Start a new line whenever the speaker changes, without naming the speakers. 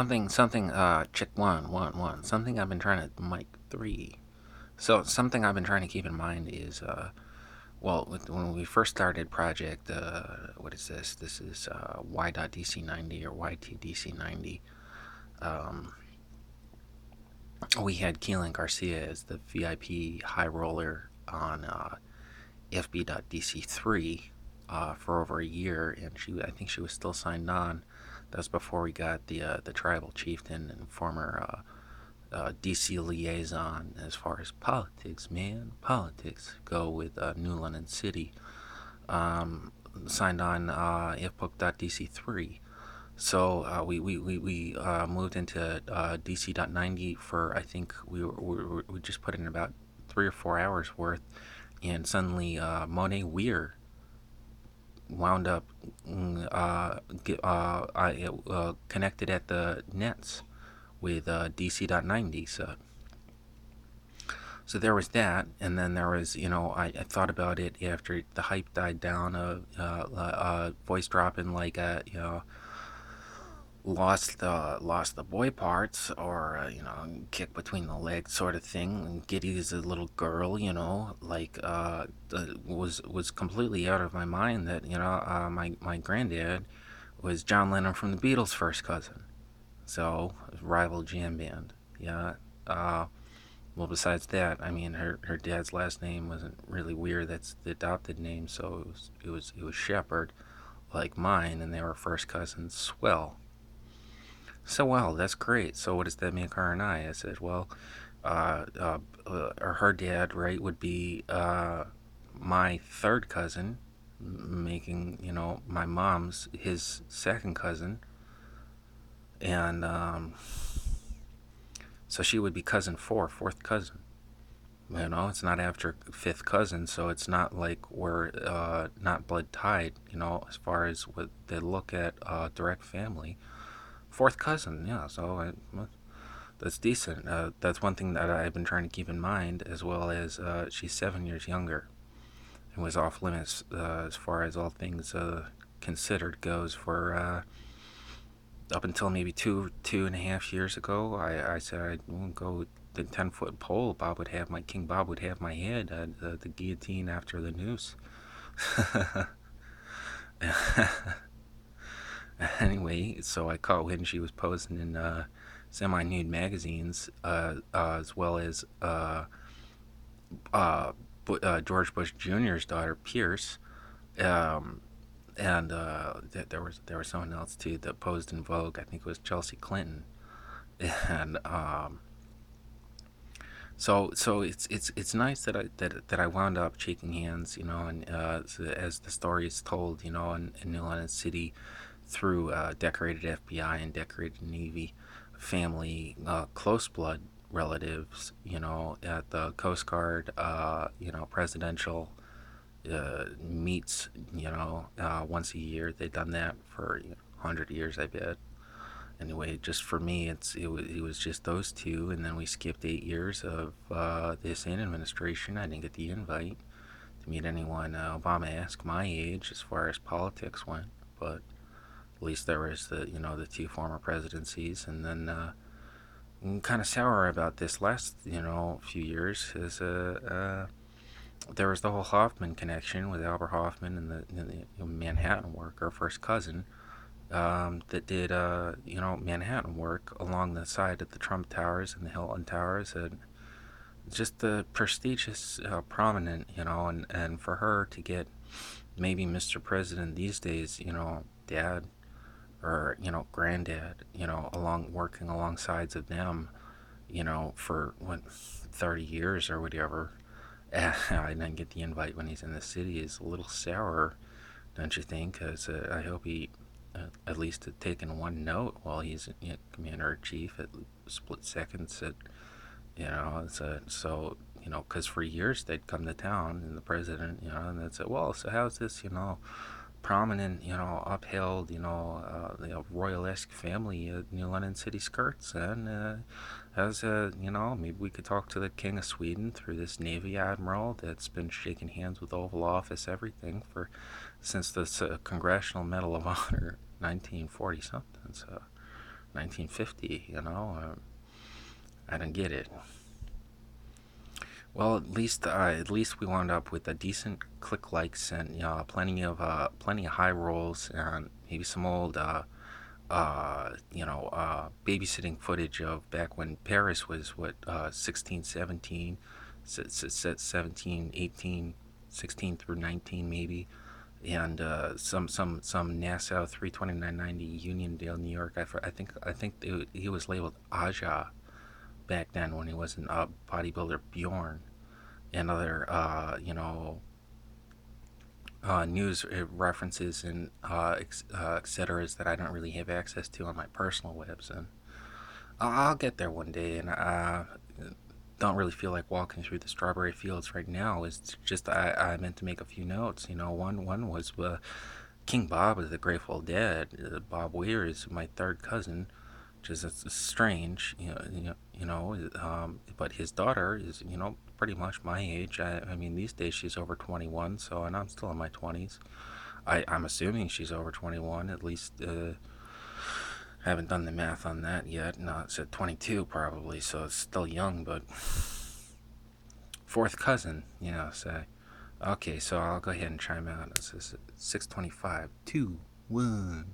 Check one, one, one. Something I've been trying to, mic three. So, something I've been trying to keep in mind is, when we first started project, what is this? This is Y.DC90 or YTDC90. Um, we had Keelan Garcia as the VIP high roller on FB.DC3 for over a year, and I think she was still signed on. That's before we got the tribal chieftain and former DC liaison as far as politics, man, politics go with New London City. Um, Signed on FBook.DC3. So we moved into DC.90 for, I think we just put in about 3 or 4 hours worth, and suddenly Monet Weir wound up connected at the nets with DC.90. So there was that, and then there was, I thought about it after the hype died down of voice dropping like lost the boy parts, or kick between the legs sort of thing. And Giddy is a little girl, like was completely out of my mind that my granddad was John Lennon from the Beatles' first cousin, so rival jam band. Yeah. Uh, well, besides that, I mean, her dad's last name wasn't really weird. That's the adopted name, so it was Shepherd, like mine, and they were first cousins. Swell. So well, that's great. So what does that make her and I? I said, well, or her dad, right, would be my third cousin, making my mom's his second cousin, and so she would be cousin four, fourth cousin. It's not after fifth cousin, so it's not like we're not blood tied. As far as what they look at direct family, fourth cousin. Yeah, so that's decent. That's one thing that I've been trying to keep in mind, as well as she's 7 years younger. It was off limits as far as all things considered goes for up until maybe 2.5 years ago. I said I won't go the 10-foot pole. King Bob would have my head, the guillotine after the noose. Anyway, so I caught when she was posing in semi-nude magazines, as well as uh, George Bush Jr.'s daughter, Pierce. Um, and there was someone else too that posed in Vogue. I think it was Chelsea Clinton. And so it's nice that I wound up shaking hands, and as the story is told, in New London City, through decorated FBI and decorated Navy family, close blood relatives, at the Coast Guard, presidential meets, once a year. They've done that for 100 years, I bet. Anyway, just for me, it was just those two, and then we skipped 8 years of this administration. I didn't get the invite to meet anyone Obama-esque my age as far as politics went, but at least there was the two former presidencies, and then I'm kind of sour about this last few years is there was the whole Hoffman connection with Albert Hoffman and the Manhattan worker, first cousin, that did Manhattan work along the side of the Trump Towers and the Hilton Towers, and just the prestigious, prominent, and for her to get maybe Mr. President these days, dad, or granddad, along working alongside of them, for what, 30 years or whatever. I didn't get the invite when he's in the city is a little sour, don't you think? Because I hope he at least had taken one note while he's commander in chief at split seconds. At so because for years they'd come to town and the president, and they'd say, well, so how's this, prominent, upheld, royal-esque family at New London City skirts, and as maybe we could talk to the King of Sweden through this Navy admiral that's been shaking hands with Oval Office, everything for since the Congressional Medal of Honor, 1940 something. So 1950. I don't get it. Well, at least we wound up with a decent click likes and plenty of high rolls and maybe some old babysitting footage of back when Paris was 16, 17, 17, 18, 16 through 19 maybe, and some Nassau 32990 Uniondale, New York. I think he was labeled Aja back then when he wasn't bodybuilder Bjorn, and other news references and et ceteras that I don't really have access to on my personal webs. And I'll get there one day, and don't really feel like walking through the strawberry fields right now. It's just I meant to make a few notes. One was King Bob of the Grateful Dead. Bob Weir is my third cousin, which is strange. But his daughter is pretty much my age. I mean, these days she's over 21, so and I'm still in my 20s. I'm assuming she's over 21, at least. I haven't done the math on that yet. No, it's at 22 probably, so it's still young, but fourth cousin, say. Okay, so I'll go ahead and chime out. This is 625, 2, 1.